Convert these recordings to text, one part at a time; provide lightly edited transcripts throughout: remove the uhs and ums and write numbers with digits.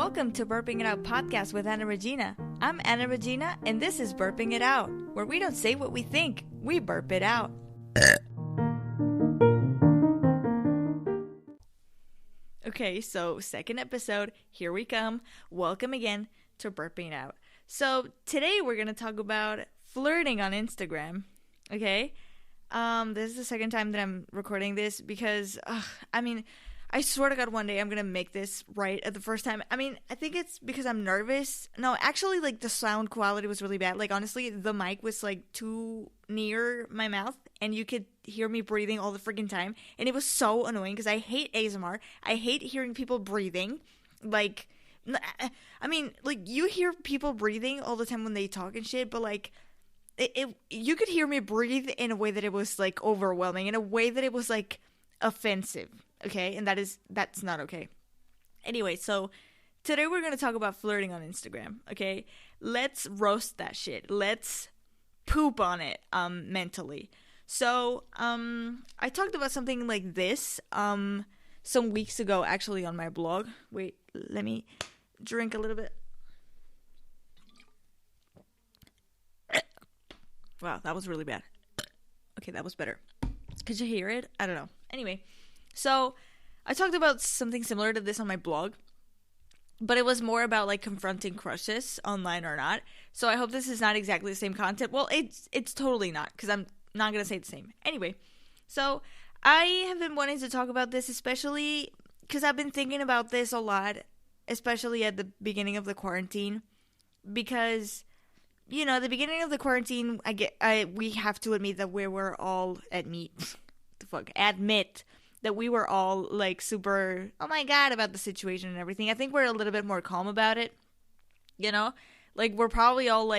Welcome to Burping It Out podcast with Anna Regina. I'm Anna Regina, and this is Burping It Out, where we don't say what we think, we burp it out. Okay, so second episode, here we come. Welcome again to Burping It Out. So today we're going to talk about flirting on Instagram, okay? This is the second time that I'm recording this because, I swear to God, one day I'm going to make this right at the first time. I think it's because I'm nervous. No, actually, the sound quality was really bad. Honestly, the mic was, too near my mouth, and you could hear me breathing all the freaking time. And it was so annoying because I hate ASMR. I hate hearing people breathing. You hear people breathing all the time when they talk and shit, but, you could hear me breathe in a way that it was, overwhelming, in a way that it was, offensive. Okay, and that's not okay. Anyway, so today we're going to talk about flirting on Instagram, okay? Let's roast that shit. Let's poop on it mentally. So, I talked about something like this some weeks ago, actually, on my blog. Wait, let me drink a little bit. Wow, that was really bad. Okay, that was better. Could you hear it? I don't know. Anyway. So, I talked about something similar to this on my blog, but it was more about, confronting crushes, online or not. So, I hope this is not exactly the same content. Well, it's totally not, because I'm not going to say the same. Anyway, so, I have been wanting to talk about this, especially because I've been thinking about this a lot, especially at the beginning of the quarantine, because, the beginning of the quarantine, we have to admit that we were all admit that we were all, super, oh my God, about the situation and everything. I think we're a little bit more calm about it, we're probably all,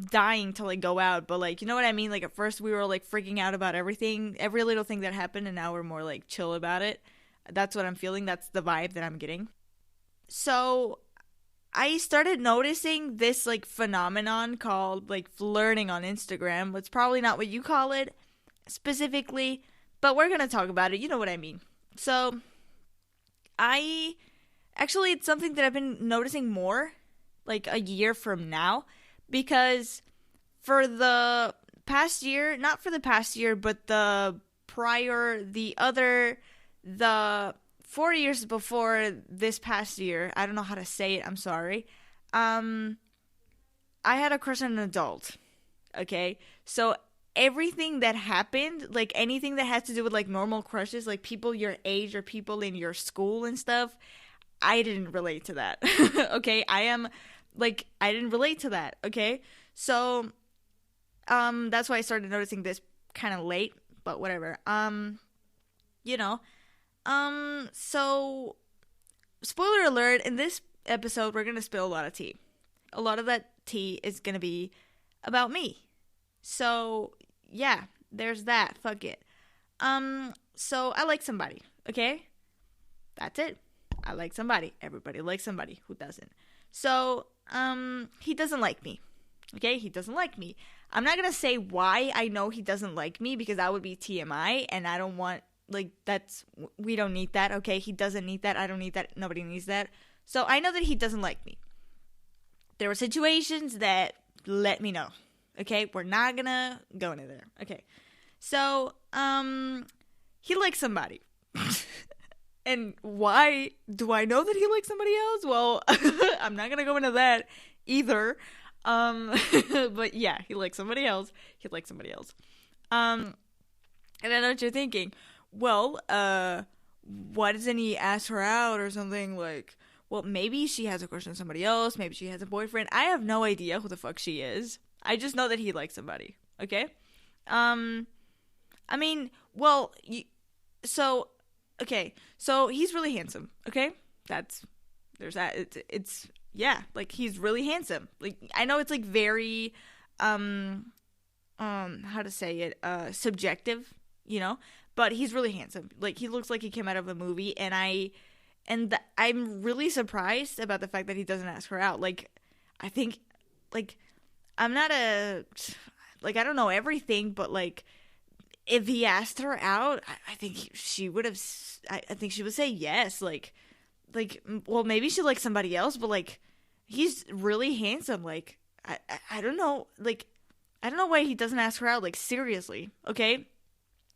dying to, go out, but, you know what I mean? At first we were, freaking out about everything, every little thing that happened, and now we're more, chill about it. That's what I'm feeling. That's the vibe that I'm getting. So, I started noticing this, phenomenon called, flirting on Instagram. It's probably not what you call it, specifically, but we're going to talk about it. You know what I mean. So, it's something that I've been noticing more, a year from now, because for the past year, not for the past year, but the 4 years before this past year, I don't know how to say it, I'm sorry, I had a crush on an adult, okay? So, everything that happened, anything that had to do with, normal crushes, people your age or people in your school and stuff, I didn't relate to that, okay? I didn't relate to that, okay? So, that's why I started noticing this kind of late, but whatever. So, spoiler alert, in this episode, we're gonna spill a lot of tea. A lot of that tea is gonna be about me. So, yeah, there's that. Fuck it. So I like somebody, okay? That's it. I like somebody. Everybody likes somebody. Who doesn't? So, he doesn't like me. Okay? He doesn't like me. I'm not gonna say why I know he doesn't like me, because that would be TMI, and I don't want, we don't need that, okay? He doesn't need that. I don't need that. Nobody needs that. So I know that he doesn't like me. There were situations that let me know. Okay, we're not gonna go into there. Okay, so, he likes somebody. And why do I know that he likes somebody else? Well, I'm not gonna go into that either. But yeah, he likes somebody else. And I know what you're thinking. Well, why doesn't he ask her out or something? Well, maybe she has a crush on somebody else. Maybe she has a boyfriend. I have no idea who the fuck she is. I just know that he likes somebody, okay? So he's really handsome, okay? There's that. It's he's really handsome. I know it's, very, how to say it, subjective, but he's really handsome. He looks like he came out of a movie, and I'm really surprised about the fact that he doesn't ask her out. I think, I'm not I don't know everything, but, if he asked her out, I think she would have, I think she would say yes, like, well, maybe she likes somebody else, but like, he's really handsome. Like, I don't know. Like, I don't know why he doesn't ask her out. Like, seriously, okay?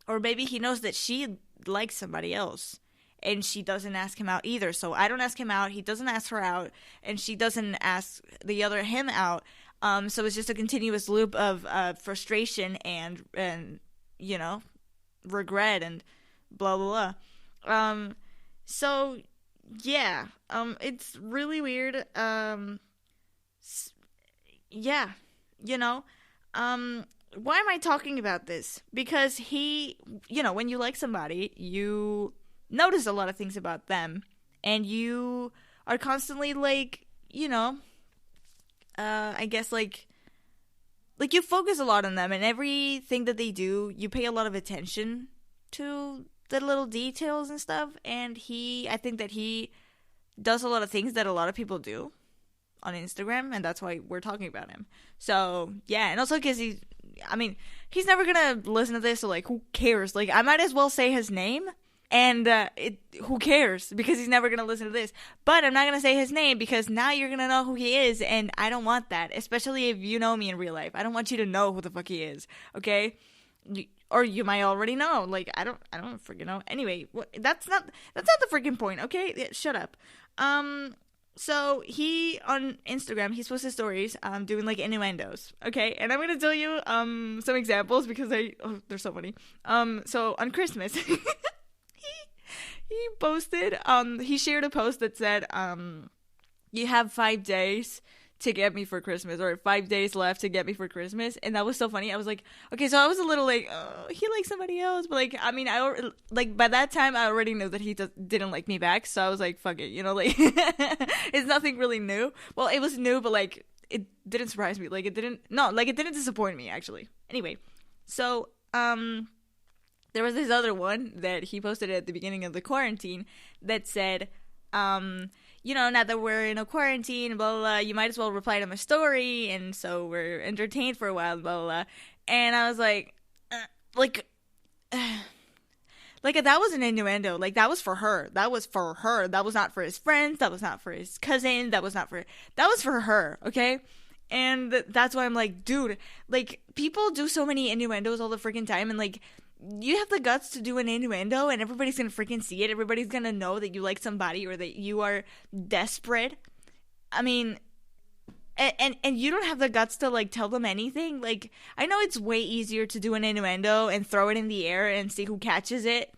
Or maybe he knows that she likes somebody else, and she doesn't ask him out either. So I don't ask him out. He doesn't ask her out, and she doesn't ask the other him out. So it's just a continuous loop of frustration and you know, regret and blah blah blah. So yeah, it's really weird. Yeah, you know, why am I talking about this? Because he, you know, when you like somebody, you notice a lot of things about them, and you are constantly like, you know, I guess like you focus a lot on them, and everything that they do, you pay a lot of attention to the little details and stuff. And I think that he does a lot of things that a lot of people do on Instagram, and that's why we're talking about him. So yeah, and also because he's never gonna listen to this, so like, who cares? Like, I might as well say his name, and who cares? Because he's never gonna listen to this. But I'm not gonna say his name, because now you're gonna know who he is, and I don't want that. Especially if you know me in real life, I don't want you to know who the fuck he is. Okay? Or you might already know. Like, I don't freaking know. Anyway, that's not the freaking point. Okay? Yeah, shut up. So he, on Instagram, he posts his stories doing like innuendos, okay? And I'm gonna tell you some examples, because they're so funny. So on Christmas, he posted, he shared a post that said, you have 5 days to get me for Christmas, or 5 days left to get me for Christmas. And that was so funny. I was like, okay, so I was a little like, oh, he likes somebody else, but like, I mean, by that time I already knew that he didn't like me back, so I was like, fuck it, you know, like, it's nothing really new. Well, it was new, but like, it didn't surprise me, like, it didn't disappoint me, actually. Anyway, so there was this other one that he posted at the beginning of the quarantine that said, you know, now that we're in a quarantine, blah, blah, blah, you might as well reply to my story, and so we're entertained for a while, blah, blah, blah. And I was like, like, that was an innuendo. Like, that was for her. That was for her. That was not for his friends. That was not for his cousin. That was for her, okay? And that's why I'm like, dude, like, people do so many innuendos all the freaking time, and like, you have the guts to do an innuendo, and everybody's gonna freaking see it. Everybody's gonna know that you like somebody, or that you are desperate. I mean, and you don't have the guts to like tell them anything. Like, I know it's way easier to do an innuendo and throw it in the air and see who catches it,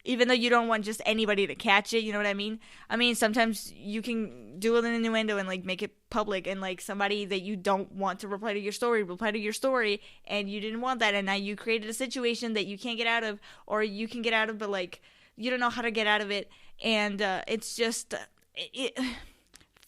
even though you don't want just anybody to catch it, you know what I mean? I mean, sometimes you can do an innuendo and, like, make it public, and, like, somebody that you don't want to reply to your story, and you didn't want that, and now you created a situation that you can't get out of, or you can get out of, but, like, you don't know how to get out of it, and it's just,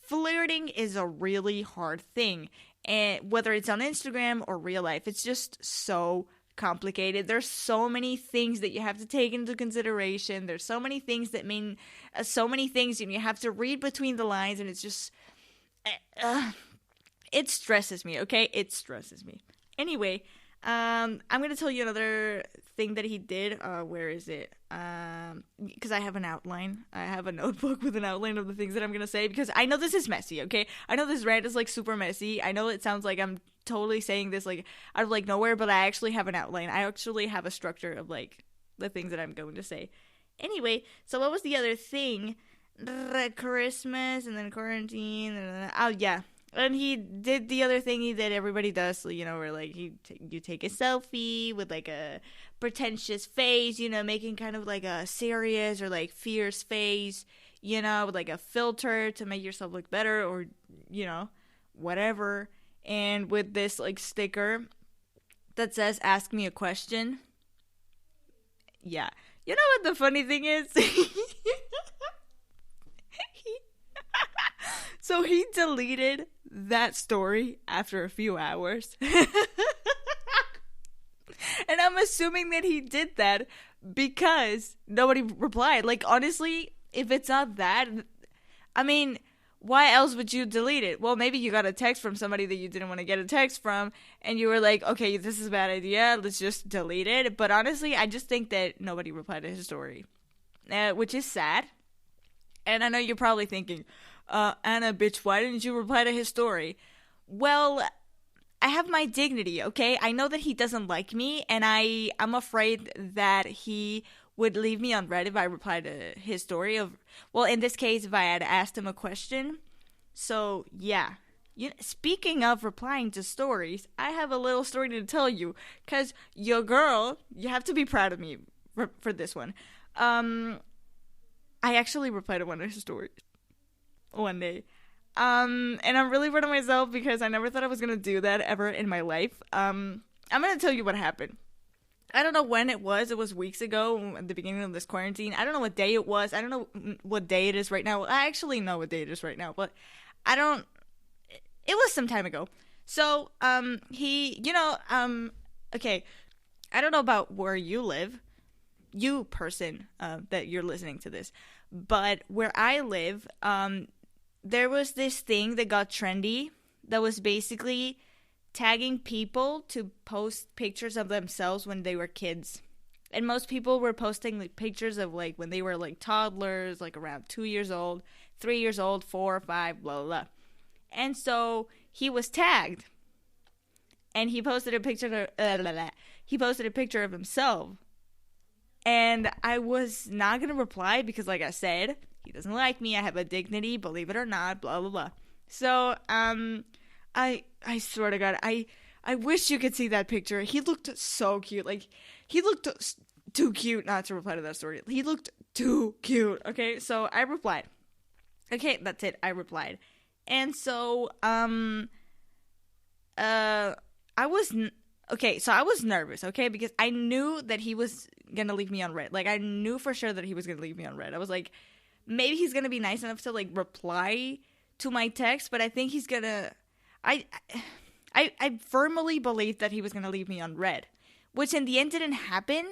flirting is a really hard thing, and whether it's on Instagram or real life, it's just so complicated. There's so many things that you have to take into consideration. There's so many things that mean so many things, and you have to read between the lines, and it's just it stresses me. Okay, it stresses me. Anyway, I'm gonna tell you another thing that he did. Where is it? Because I have an outline. I have a notebook with an outline of the things that I'm gonna say, because I know this is messy. Okay, I know this rant is like super messy. I know it sounds like I'm totally saying this like out of like nowhere, but I actually have an outline. I actually have a structure of like the things that I'm going to say. Anyway, so what was the other thing? Christmas, and then quarantine, and oh yeah, and he did the other thing that everybody does, so, you know, where like you take a selfie with like a pretentious face, you know, making kind of like a serious or like fierce face, you know, with like a filter to make yourself look better, or, you know, whatever. And with this like sticker that says "Ask me a question." Yeah, you know what the funny thing is? So he deleted that story after a few hours. And I'm assuming that he did that because nobody replied. Like, honestly, if it's not that, I mean, why else would you delete it? Well, maybe you got a text from somebody that you didn't want to get a text from, and you were like, okay, this is a bad idea, let's just delete it. But honestly, I just think that nobody replied to his story, which is sad, And I know you're probably thinking, Anna, bitch, why didn't you reply to his story? Well, I have my dignity, okay? I know that he doesn't like me, and I'm afraid that he would leave me on red if I replied to his story well, in this case, if I had asked him a question. So, yeah. Speaking of replying to stories, I have a little story to tell you, because your girl, you have to be proud of me for this one. I actually replied to one of his stories one day. And I'm really proud of myself because I never thought I was going to do that ever in my life. I'm going to tell you what happened. I don't know when it was. It was weeks ago at the beginning of this quarantine. I don't know what day it was. I don't know what day it is right now. Well, I actually know what day it is right now, but it was some time ago. So, okay, I don't know about where you live, you person, that you're listening to this, but where I live, there was this thing that got trendy that was basically tagging people to post pictures of themselves when they were kids. And most people were posting like pictures of like when they were like toddlers, like around 2 years old, 3 years old, 4 or 5, blah, blah, blah. And so he was tagged. And he posted a picture of himself. And I was not going to reply because, like I said, he doesn't like me. I have a dignity, believe it or not, blah, blah, blah. So, I swear to God, I wish you could see that picture. He looked so cute. Like, he looked too cute not to reply to that story. He looked too cute. Okay, so I replied. Okay, that's it. I replied. And so, I was nervous, okay? Because I knew that he was gonna leave me on red. Like, I knew for sure that he was gonna leave me on red. I was like, maybe he's gonna be nice enough to, like, reply to my text, but I think he's gonna... I firmly believed that he was gonna leave me on red, which in the end didn't happen.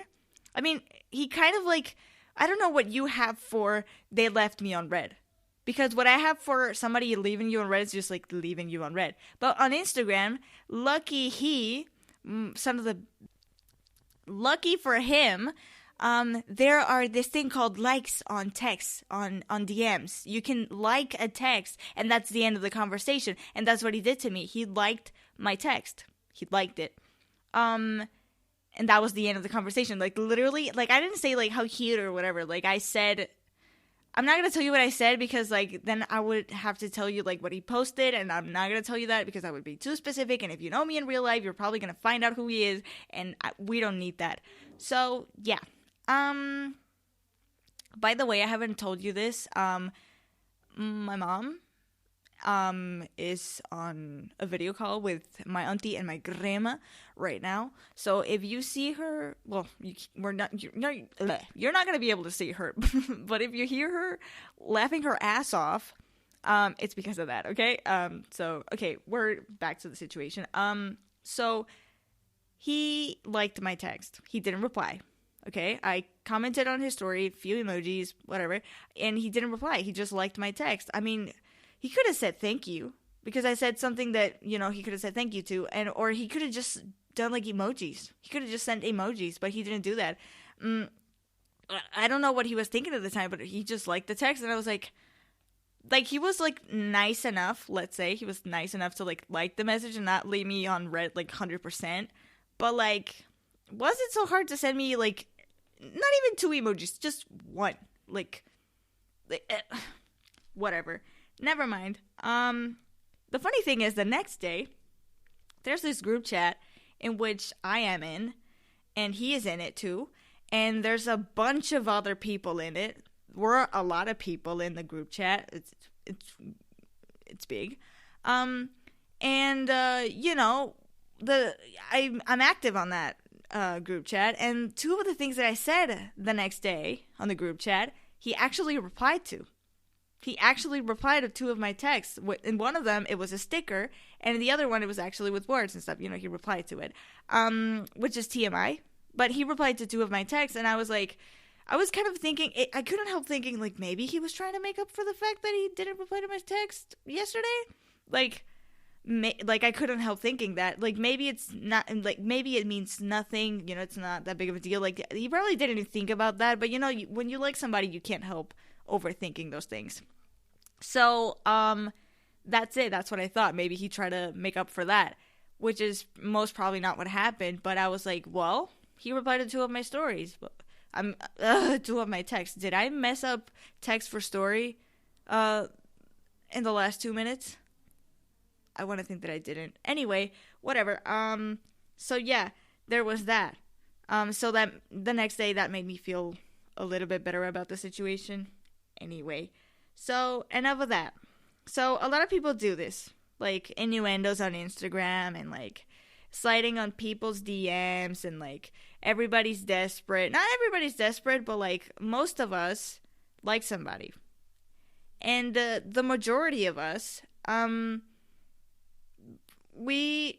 I mean, he kind of, like... I don't know what you have for they left me on red. Because what I have for somebody leaving you on red is just, like, leaving you on red. But on Instagram, lucky for him, there are this thing called likes on texts, on DMs. You can like a text, and that's the end of the conversation. And that's what he did to me. He liked my text. He liked it. And that was the end of the conversation. Like, literally, like, I didn't say, like, how cute or whatever. Like, I said... I'm not going to tell you what I said because, like, then I would have to tell you, like, what he posted, and I'm not going to tell you that because that would be too specific, and if you know me in real life, you're probably going to find out who he is, and we don't need that. So, yeah. By the way, I haven't told you this. My mom, is on a video call with my auntie and my grandma right now. So if you see her, well, you're not going to be able to see her, but if you hear her laughing her ass off, it's because of that. Okay. So, okay, we're back to the situation. So he liked my text. He didn't reply. Okay. I commented on his story, a few emojis, whatever, and he didn't reply. He just liked my text. I mean, he could have said thank you because I said something that, he could have said thank you to, or he could have just done like emojis. He could have just sent emojis, but he didn't do that. I don't know what he was thinking at the time, but he just liked the text, and I was like he was like nice enough. Let's say he was nice enough to like the message and not leave me on red like 100%. But like, was it so hard to send me like not even 2 emojis, just one? Whatever. Never mind. The funny thing is, the next day, there's this group chat in which I am in, and he is in it too, and there's a bunch of other people in it. We're a lot of people in the group chat. It's big. I'm active on that group chat, and 2 of the things that I said the next day on the group chat, he actually replied to. He actually replied to 2 of my texts. In one of them, it was a sticker, and in the other one, it was actually with words and stuff. He replied to it, which is TMI. But he replied to 2 of my texts, and I was kind of thinking, I couldn't help thinking, like, maybe he was trying to make up for the fact that he didn't reply to my text yesterday. I couldn't help thinking that. Like, maybe it's not, like, maybe it means nothing. It's not that big of a deal. Like, he probably didn't even think about that. But, when you like somebody, you can't help overthinking those things. So, that's it. That's what I thought. Maybe he tried to make up for that, which is most probably not what happened. But I was like, well, he replied to 2 of my stories. 2 of my texts. Did I mess up text for story in the last 2 minutes? I want to think that I didn't. Anyway, whatever. So yeah, there was that. So that the next day, that made me feel a little bit better about the situation. Anyway, so enough of that. So a lot of people do this, like innuendos on Instagram and like sliding on people's DMs, and like everybody's desperate. Not everybody's desperate, but like most of us like somebody. And the majority of us, we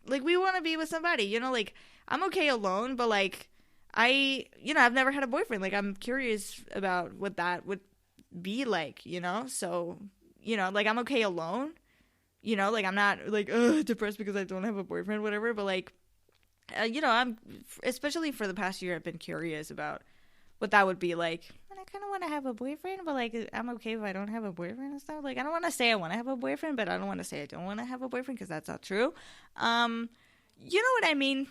want to be with somebody, you know, like I'm okay alone, but like I've never had a boyfriend. Like I'm curious about what that would be like, you know? So, like I'm okay alone, like I'm not like depressed because I don't have a boyfriend, whatever, but like I'm, especially for the past year, I've been curious about what that would be like. And I kind of want to have a boyfriend, but like I'm okay if I don't have a boyfriend and stuff. Like I don't want to say I want to have a boyfriend, but I don't want to say I don't want to have a boyfriend, because that's not true. You know what I mean?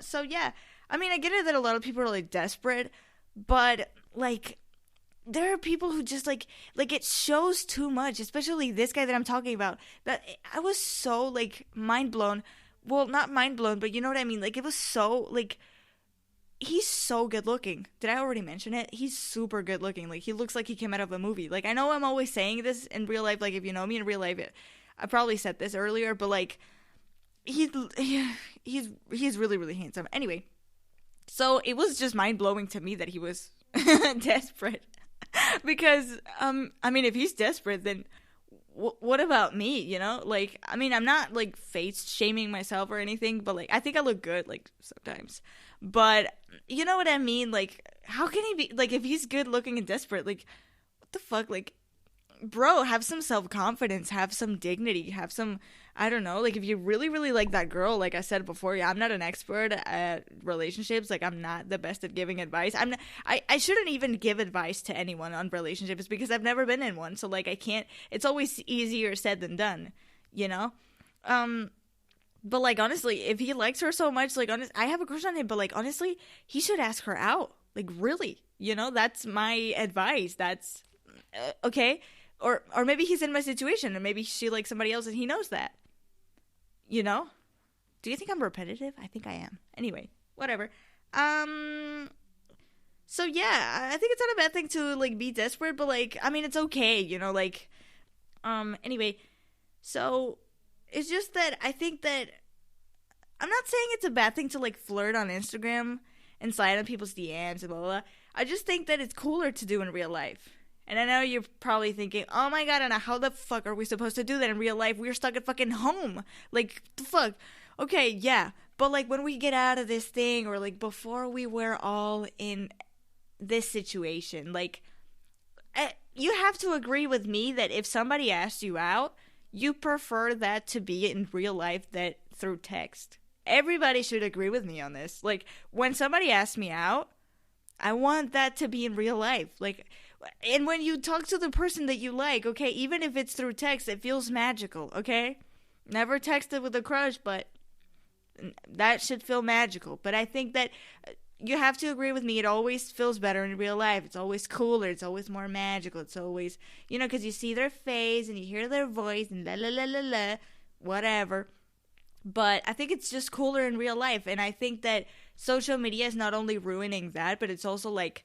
So yeah, I mean, I get it that a lot of people are like desperate, but like there are people who just like it shows too much, especially this guy that I'm talking about, that I was so like mind blown. Well, not mind blown, but you know what I mean? Like it was so like, he's so good looking. Did I already mention it? He's super good looking. Like he looks like he came out of a movie. Like I know I'm always saying this in real life. Like if you know me in real life, I probably said this earlier, but like he's really, really handsome. Anyway, so it was just mind blowing to me that he was desperate. Because I mean, if he's desperate, then what about me, you know? Like, I mean, I'm not like face shaming myself or anything, but like I think I look good like sometimes. But you know what I mean? Like, how can he be like, if he's good looking and desperate, like what the fuck? Like, bro, have some self-confidence, have some dignity, have some, I don't know, like if you really, really like that girl, like I said before, yeah, I'm not an expert at relationships. Like I'm not the best at giving advice. I shouldn't even give advice to anyone on relationships because I've never been in one. So like I can't, it's always easier said than done, you know? But like honestly, if he likes her so much, like I have a crush on him, but like honestly, he should ask her out. Like really, you know, that's my advice. That's okay. Or maybe he's in my situation and maybe she likes somebody else and he knows that. You know? Do you think I'm repetitive? I think I am. Anyway, whatever. So yeah, I think it's not a bad thing to like be desperate, but like, I mean, it's okay, you know, like, anyway, so it's just that I think that I'm not saying it's a bad thing to like flirt on Instagram and slide on people's DMs and blah, blah, blah. I just think that it's cooler to do in real life. And I know you're probably thinking, oh my god, Anna, how the fuck are we supposed to do that in real life? We're stuck at fucking home. Like, the fuck? Okay, yeah. But, like, when we get out of this thing, or, like, before we were all in this situation, like, you have to agree with me that if somebody asks you out, you prefer that to be in real life than through text. Everybody should agree with me on this. Like, when somebody asks me out, I want that to be in real life. Like, and when you talk to the person that you like, okay, even if it's through text, it feels magical, okay? Never texted with a crush, but that should feel magical. But I think that you have to agree with me, it always feels better in real life. It's always cooler. It's always more magical. It's always, you know, because you see their face and you hear their voice and la la la la la, whatever. But I think it's just cooler in real life. And I think that social media is not only ruining that, but it's also like,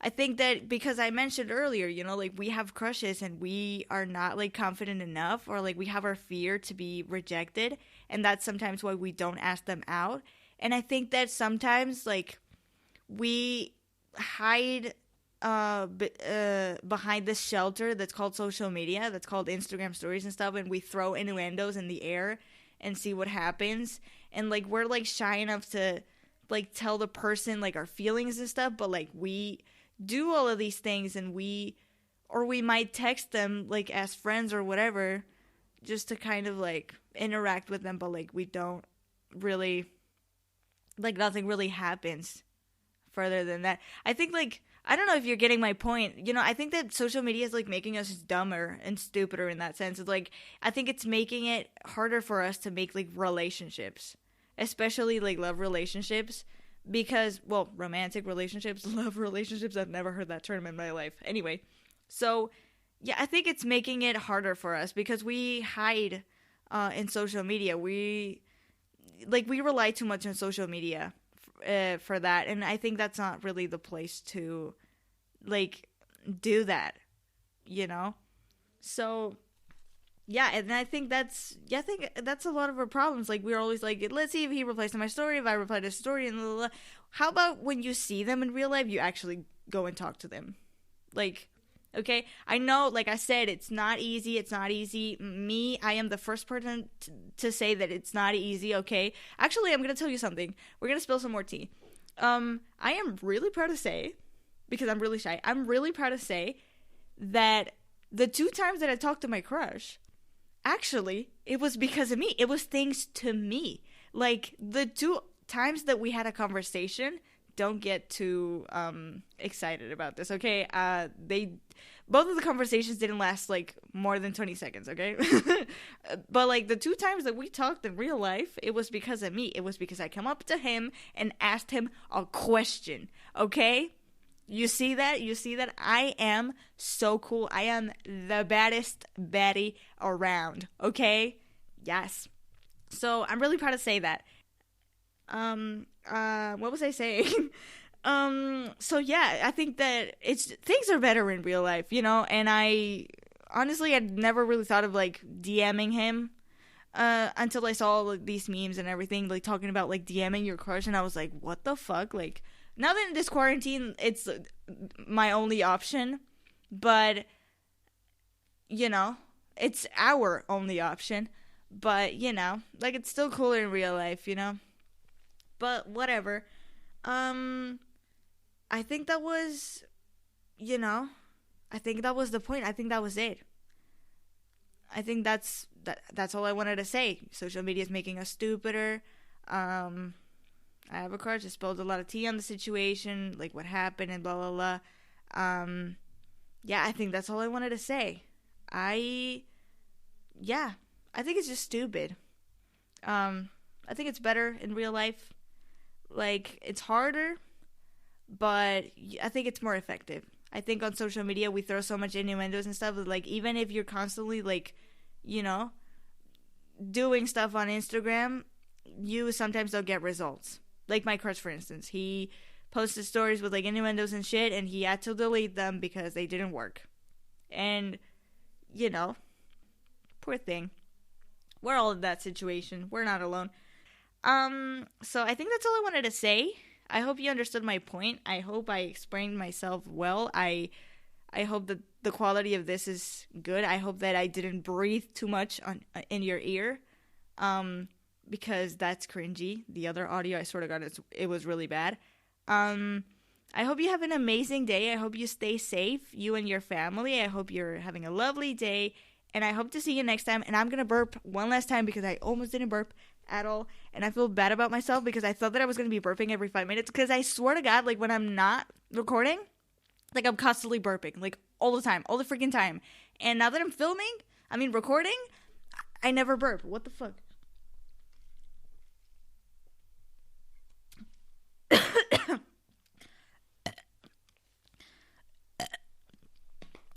I think that because I mentioned earlier, you know, like we have crushes and we are not like confident enough, or like we have our fear to be rejected. And that's sometimes why we don't ask them out. And I think that sometimes like we hide behind this shelter that's called social media, that's called Instagram stories and stuff. And we throw innuendos in the air and see what happens. And like we're like shy enough to like tell the person like our feelings and stuff. But like we do all of these things and we might text them like as friends or whatever just to kind of like interact with them, but like we don't really, like nothing really happens further than that. I think, like, I don't know if you're getting my point. You know, I think that social media is, like, making us dumber and stupider in that sense. It's like, I think it's making it harder for us to make, like, relationships, especially, like, love relationships, because, well, romantic relationships, love relationships, I've never heard that term in my life. Anyway, so, yeah, I think it's making it harder for us because we hide in social media. We rely too much on social media for that, and I think that's not really the place to, like, do that, you know? So, yeah, and I think that's a lot of our problems. Like, we're always like, let's see if he replies to my story, if I reply to his story, and blah, blah, blah. How about when you see them in real life, you actually go and talk to them? Like, okay, I know, like I said, it's not easy. Me, I am the first person to say that it's not easy, okay? Actually, I'm going to tell you something. We're going to spill some more tea. I am really proud to say, because I'm really shy, I'm really proud to say that the 2 times that I talked to my crush, actually, it was because of me. It was thanks to me. Like, the 2 times that we had a conversation, don't get too excited about this, okay? Both of the conversations didn't last, like, more than 20 seconds, okay? But, like, the 2 times that we talked in real life, it was because of me. It was because I come up to him and asked him a question, okay? You see that? I am so cool. I am the baddest baddie around, okay? Yes. So, I'm really proud to say that. What was I saying? So yeah, I think that things are better in real life, you know, and I honestly had never really thought of, like, DMing him, until I saw, like, these memes and everything, like, talking about, like, DMing your crush, and I was like, what the fuck? Like, now that in this quarantine, it's my only option, but, you know, it's our only option, but, you know, like, it's still cooler in real life, you know? But whatever. I think that was, you know, I think that was the point. I think that was it. I think that's all I wanted to say. Social media is making us stupider. I have a crush. I spilled a lot of tea on the situation, like what happened and blah, blah, blah. Yeah, I think that's all I wanted to say. I think it's just stupid. I think it's better in real life. Like, it's harder, but I think it's more effective. I think on social media, we throw so much innuendos and stuff. Like, even if you're constantly, like, you know, doing stuff on Instagram, you sometimes don't get results. Like my crush, for instance. He posted stories with, like, innuendos and shit, and he had to delete them because they didn't work. And, you know, poor thing. We're all in that situation. We're not alone. So I think that's all I wanted to say. I hope you understood my point. I hope I explained myself well. I hope that the quality of this is good. I hope that I didn't breathe too much in your ear, because that's cringy. The other audio, I swear to God, it was really bad. I hope you have an amazing day. I hope you stay safe, you and your family. I hope you're having a lovely day, and I hope to see you next time. And I'm gonna burp one last time because I almost didn't burp at all, and I feel bad about myself because I thought that I was going to be burping every 5 minutes, because I swear to God, like, when I'm not recording, like, I'm constantly burping, like, all the time, all the freaking time, and now that I'm recording, I never burp. What the fuck?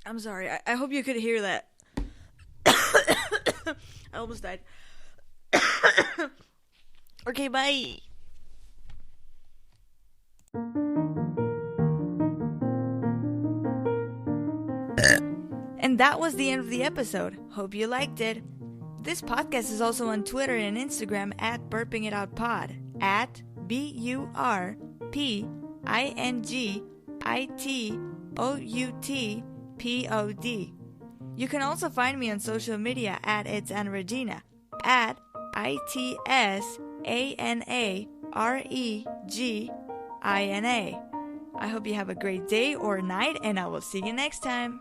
I'm sorry, I hope you could hear that. I almost died. Okay, bye. And that was the end of the episode. Hope you liked it. This podcast is also on Twitter and Instagram at Burping It Out Pod, at BURPINGITOUTPOD. You can also find me on social media at It's Anna Regina, at ITSANAREGINA. I hope you have a great day or night, and I will see you next time.